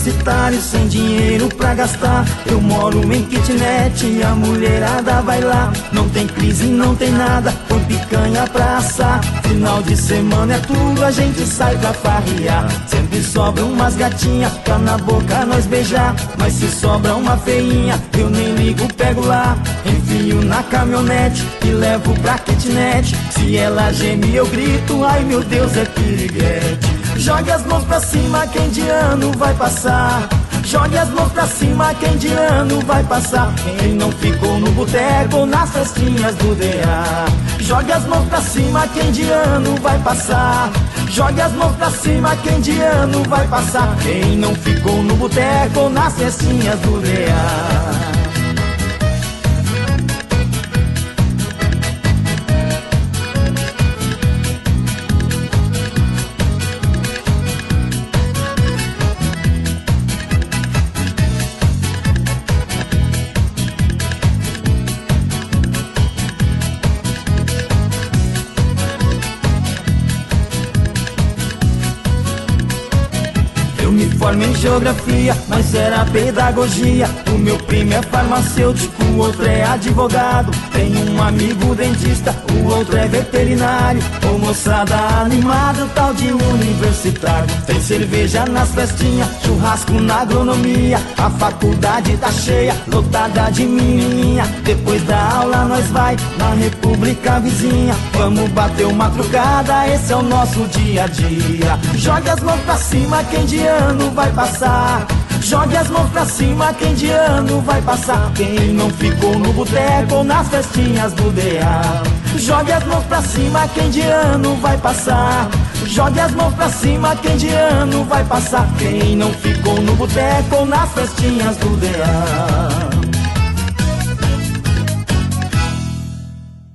universitário sem dinheiro pra gastar. Eu moro em kitnet e a mulherada vai lá. Não tem crise, não tem nada, põe picanha pra assar. Final de semana é tudo, a gente sai pra farrear. Sempre sobra umas gatinhas pra na boca nós beijar. Mas se sobra uma feinha, eu nem ligo, pego lá. Enfio na caminhonete e levo pra kitnet. Se ela geme eu grito, ai meu Deus, é piriguete. Jogue as mãos pra cima, quem de ano vai passar. Jogue as mãos pra cima, quem de ano vai passar. Quem não ficou no boteco, nas festinhas do DA. Jogue as mãos pra cima, quem de ano vai passar. Jogue as mãos pra cima, quem de ano vai passar. Quem não ficou no boteco, nas festinhas do DA. Eu me formei em geografia, mas era pedagogia. O meu primo é farmacêutico, o outro é advogado. Tenho um amigo dentista, o outro é veterinário. Ô moçada animada, tal de universitário. Tem cerveja nas festinhas, churrasco na agronomia. A faculdade tá cheia, lotada de menininha. Depois da aula nós vai na república vizinha. Vamos bater uma trucada, esse é o nosso dia a dia. Jogue as mãos pra cima, quem de ano vai passar. Jogue as mãos pra cima, quem de ano vai passar. Quem não ficou no boteco, nas festinhas do DA. Jogue as mãos pra cima, quem de ano vai passar. Jogue as mãos pra cima, quem de ano vai passar. Quem não ficou no boteco, nas festinhas do DA.